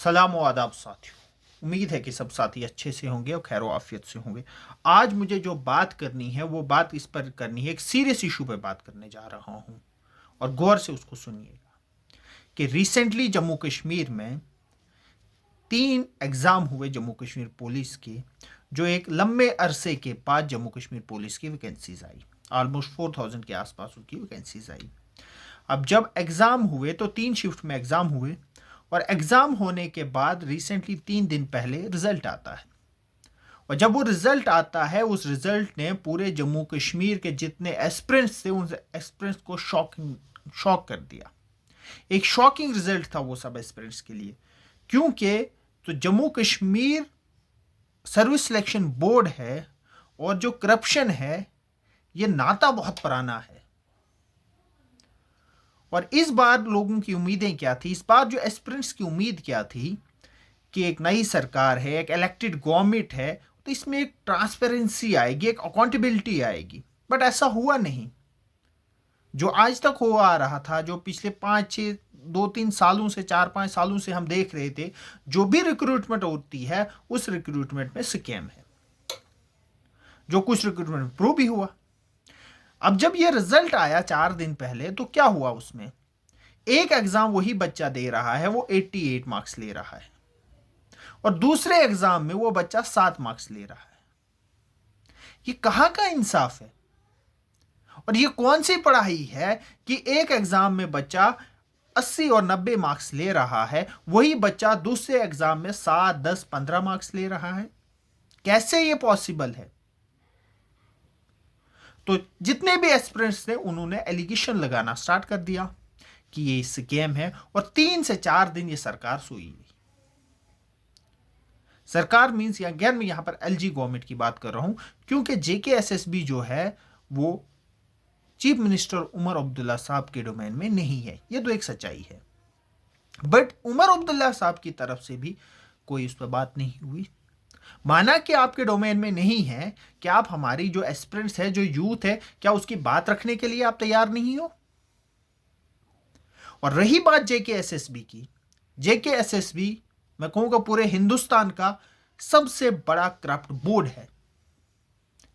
सलाम व आदाब साथियों। उम्मीद है कि सब साथी अच्छे से होंगे और खैर आफियत से होंगे। आज मुझे जो बात करनी है वो बात इस पर करनी है, एक सीरियस इशू पे बात करने जा रहा हूँ और गौर से उसको सुनिएगा कि रिसेंटली जम्मू कश्मीर में 3 एग्ज़ाम हुए जम्मू कश्मीर पुलिस के, जो एक लंबे अरसे के बाद जम्मू कश्मीर पुलिस की वैकेंसीज आई। ऑलमोस्ट 4000 के आसपास उनकी वैकेंसीज आई। अब जब एग्ज़ाम हुए तो 3 शिफ्ट में एग्ज़ाम हुए और एग्ज़ाम होने के बाद रिसेंटली 3 दिन पहले रिज़ल्ट आता है। और जब वो रिज़ल्ट आता है, उस रिज़ल्ट ने पूरे जम्मू कश्मीर के जितने एस्पिरेंट्स थे उन एस्पिरेंट्स को शॉक कर दिया। एक शॉकिंग रिज़ल्ट था वो सब एस्पिरेंट्स के लिए, क्योंकि तो Jammu Kashmir service selection board है और जो करप्शन है ये नाता बहुत पुराना है। और इस बार लोगों की उम्मीदें क्या थी, इस बार जो एस्पिरेंट्स की उम्मीद क्या थी कि एक नई सरकार है, एक इलेक्टेड गवर्नमेंट है, तो इसमें एक ट्रांसपेरेंसी आएगी, एक अकाउंटेबिलिटी आएगी। बट ऐसा हुआ नहीं। जो आज तक हो आ रहा था, जो पिछले 5-6 2-3 सालों से 4-5 सालों से हम देख रहे थे, जो भी रिक्रूटमेंट होती है उस रिक्रूटमेंट में स्कैम है, जो कुछ रिक्रूटमेंट प्रूव भी हुआ। अब जब ये रिजल्ट आया 4 दिन पहले, तो क्या हुआ, उसमें एक एग्जाम वही बच्चा दे रहा है, वो 88 मार्क्स ले रहा है, और दूसरे एग्जाम में वो बच्चा 7 मार्क्स ले रहा है। ये कहां का इंसाफ है? और ये कौन सी पढ़ाई है कि एक एग्जाम में बच्चा 80 और 90 मार्क्स ले रहा है, वही बच्चा दूसरे एग्जाम में 7, 10, 15 मार्क्स ले रहा है? कैसे ये पॉसिबल है? तो जितने भी एस्पिरेंट्स थे उन्होंने एलिगेशन लगाना स्टार्ट कर दिया कि ये स्कैम है, और 3 से 4 दिन ये सरकार सोई नहीं। सरकार मीन्स अगेन मैं यहां पर एलजी गवर्नमेंट की बात कर रहा हूं, क्योंकि जेकेएसएसबी जो है वो चीफ मिनिस्टर उमर अब्दुल्ला साहब के डोमेन में नहीं है। ये तो एक सच्चाई है। बट उमर अब्दुल्ला साहब की तरफ से भी कोई उस पर बात नहीं हुई। माना कि आपके डोमेन में नहीं है, कि आप हमारी जो एस्पिरेंट्स है, जो यूथ है, क्या उसकी बात रखने के लिए आप तैयार नहीं हो? और रही बात जेकेएसएसबी की, जेकेएसएसबी मैं कहूंगा पूरे हिंदुस्तान का सबसे बड़ा करप्ट बोर्ड है।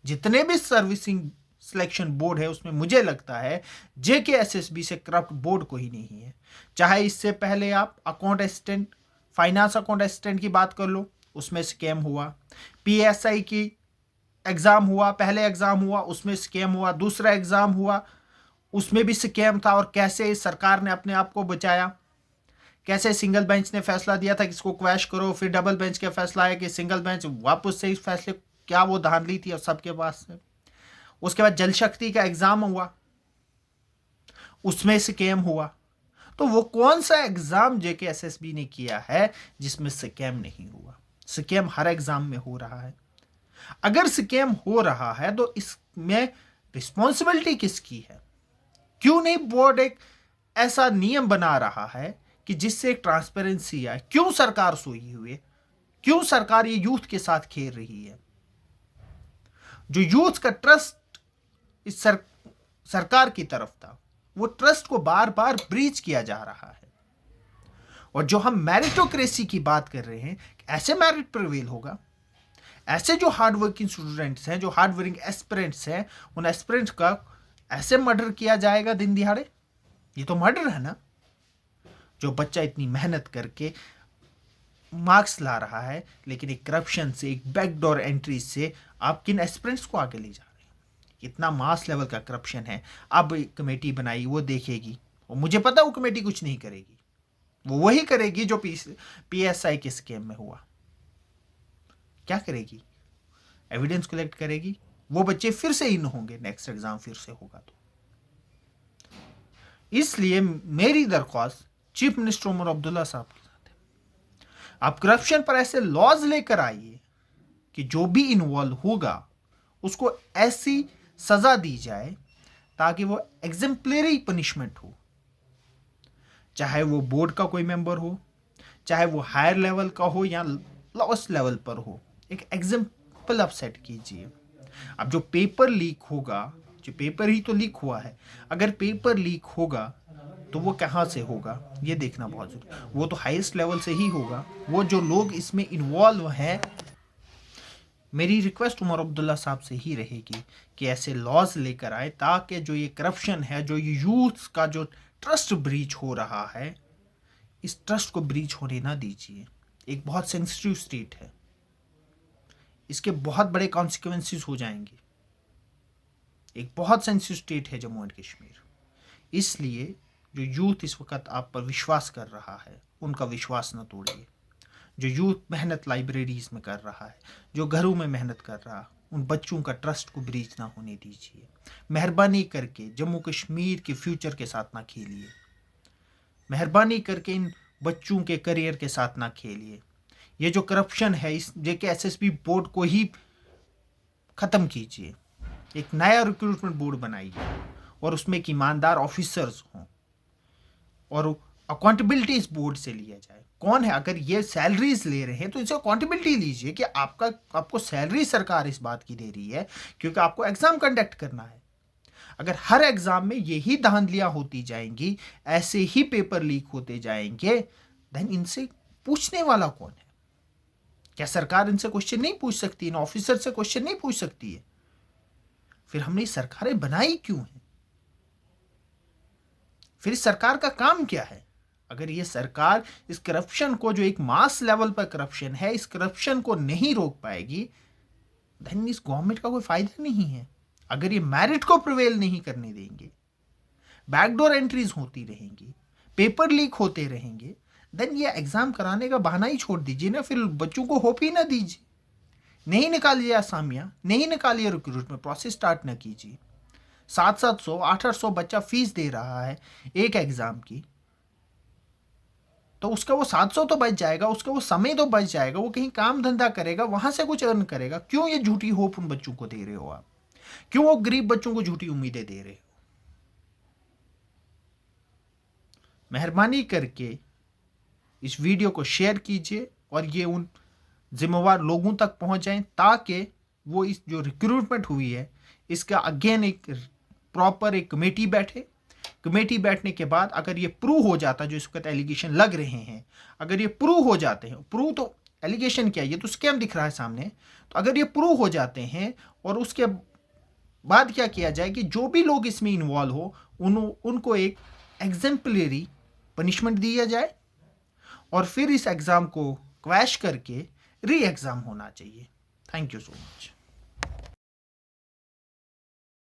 जितने भी सर्विसिंग सिलेक्शन बोर्ड है उसमें मुझे लगता है जेकेएसएसबी से करप्ट बोर्ड कोई नहीं है। चाहे इससे पहले आप account assistant, finance account assistant की बात कर लो, उसमें स्कैम हुआ। पीएसआई की एग्जाम हुआ, पहले एग्जाम हुआ उसमें स्कैम हुआ, दूसरा एग्जाम हुआ उसमें भी स्कैम था। और कैसे सरकार ने अपने आप को बचाया, कैसे सिंगल बेंच ने फैसला दिया था कि इसको क्वैश करो, फिर डबल बेंच का फैसला आया कि सिंगल बेंच वापस से इस फैसले, क्या वो धांधली थी और सबके पास से। उसके बाद जल शक्ति का एग्जाम हुआ, उसमें स्कैम हुआ। तो वो कौन सा एग्जाम जेकेएसएसबी ने किया है जिसमें स्कैम नहीं हुआ? स्कैम हर एग्जाम में हो रहा है। अगर स्कैम हो रहा है तो इसमें रिस्पॉन्सिबिलिटी किसकी है? क्यों नहीं बोर्ड एक ऐसा नियम बना रहा है कि जिससे एक ट्रांसपेरेंसी आए? क्यों सरकार सोई हुई है? क्यों सरकार ये यूथ के साथ खेल रही है? जो यूथ का ट्रस्ट इस सरकार की तरफ था, वो ट्रस्ट को बार बार ब्रीच किया जा रहा है। और जो हम मेरिटोक्रेसी की बात कर रहे हैं, ऐसे मेरिट प्रिवेल होगा, ऐसे जो हार्ड वर्किंग स्टूडेंट्स हैं, जो हार्ड वर्किंग एस्पिरेंट्स हैं, उन एस्पिरेंट्स का ऐसे मर्डर किया जाएगा दिन दिहाड़े? ये तो मर्डर है ना। जो बच्चा इतनी मेहनत करके मार्क्स ला रहा है, लेकिन एक करप्शन से, एक बैकडोर एंट्री से आप किन एस्पिरेंट्स को आगे ले जा रहे हैं? इतना मास लेवल का करप्शन है। अब एक कमेटी बनाई, वो देखेगी, और मुझे पता वो कमेटी कुछ नहीं करेगी। वो वही करेगी जो पीएसआई के स्कैम में हुआ। क्या करेगी? एविडेंस कलेक्ट करेगी। वो बच्चे फिर से इन होंगे, नेक्स्ट एग्जाम फिर से होगा। तो इसलिए मेरी दरख्वास्त चीफ मिनिस्टर उमर अब्दुल्ला साहब के साथ है, आप करप्शन पर ऐसे लॉज लेकर आइए कि जो भी इन्वॉल्व होगा उसको ऐसी सजा दी जाए ताकि वो एग्जेम्पलरी पनिशमेंट हो। चाहे वो बोर्ड का कोई मेंबर हो, चाहे वो हायर लेवल का हो या लोएस्ट लेवल पर हो, एक एग्जाम्पल आप सेट कीजिए। अब जो पेपर लीक होगा, जो पेपर ही तो लीक हुआ है, अगर पेपर लीक होगा तो वो कहाँ से होगा ये देखना बहुत जरूरी। वो तो हाईएस्ट लेवल से ही होगा। वो जो लोग इसमें इन्वॉल्व हैं, मेरी रिक्वेस्ट उमर अब्दुल्ला साहब से ही रहेगी कि ऐसे लॉज लेकर आए ताकि जो ये करप्शन है, जो ये यूथ का जो ट्रस्ट ब्रीच हो रहा है, इस ट्रस्ट को ब्रीच होने ना दीजिए। एक बहुत सेंसिटिव स्टेट है, इसके बहुत बड़े कॉन्सिक्वेंसेस हो जाएंगे। एक बहुत सेंसिटिव स्टेट है जम्मू एंड कश्मीर। इसलिए जो यूथ इस वक्त आप पर विश्वास कर रहा है, उनका विश्वास न तोड़िए। जो यूथ मेहनत लाइब्रेरीज में कर रहा है, जो घरों में मेहनत कर रहा है, उन बच्चों का ट्रस्ट को ब्रीच ना होने दीजिए। मेहरबानी करके जम्मू कश्मीर के फ्यूचर के साथ ना खेलिए। मेहरबानी करके इन बच्चों के करियर के साथ ना खेलिए। ये जो करप्शन है, इस JKSSB बोर्ड को ही ख़त्म कीजिए। एक नया रिक्रूटमेंट बोर्ड बनाइए और उसमें एक ईमानदार ऑफिसर्स हों और अकाउंटेबिलिटी इस बोर्ड से लिया जाए। कौन है, अगर ये सैलरीज ले रहे हैं तो इसे अकाउंटेबिलिटी लीजिए कि आपको सैलरी सरकार इस बात की दे रही है क्योंकि आपको एग्जाम कंडक्ट करना है। अगर हर एग्जाम में यही धांधलियां होती जाएंगी, ऐसे ही पेपर लीक होते जाएंगे, देन इनसे पूछने वाला कौन है? क्या सरकार इनसे क्वेश्चन नहीं पूछ सकती? इन ऑफिसर से क्वेश्चन नहीं पूछ सकती है? फिर हमने सरकारें बनाई क्यों है? फिर इस सरकार का काम क्या है? अगर ये सरकार इस करप्शन को, जो एक मास लेवल पर करप्शन है, इस करप्शन को नहीं रोक पाएगी, देन इस गवर्नमेंट का कोई फायदा नहीं है। अगर ये मेरिट को प्रिवेल नहीं करने देंगे, बैकडोर एंट्रीज होती रहेंगी, पेपर लीक होते रहेंगे, देन ये एग्जाम कराने का बहाना ही छोड़ दीजिए ना। फिर बच्चों को होप ही ना दीजिए। नहीं निकालिए असामियां, नहीं निकालिए रिक्रूटमेंट प्रोसेस स्टार्ट ना कीजिए। 700-700 800 बच्चा फीस दे रहा है एक एग्जाम की, तो उसका वो 700 तो बच जाएगा, उसका वो समय तो बच जाएगा, वो कहीं काम धंधा करेगा, वहां से कुछ अर्न करेगा। क्यों ये झूठी होप उन बच्चों को दे रहे हो आप? क्यों वो गरीब बच्चों को झूठी उम्मीदें दे रहे हो? मेहरबानी करके इस वीडियो को शेयर कीजिए और ये उन जिम्मेवार लोगों तक पहुंच जाएं ताकि वो इस जो रिक्रूटमेंट हुई है इसका अगेन एक प्रॉपर एक कमेटी बैठे। कमेटी बैठने के बाद अगर ये प्रूव हो जाता, जो इस वक्त एलिगेशन लग रहे हैं, अगर ये प्रूव हो जाते हैं, प्रूव तो एलिगेशन क्या है, ये तो स्कैम दिख रहा है सामने, तो अगर ये प्रूव हो जाते हैं और उसके बाद क्या किया जाए कि जो भी लोग इसमें इन्वॉल्व हो उनको एक एग्जाम्पलरी पनिशमेंट दिया जाए और फिर इस एग्ज़ाम को क्वैश करके री एग्ज़ाम होना चाहिए। Thank you so much.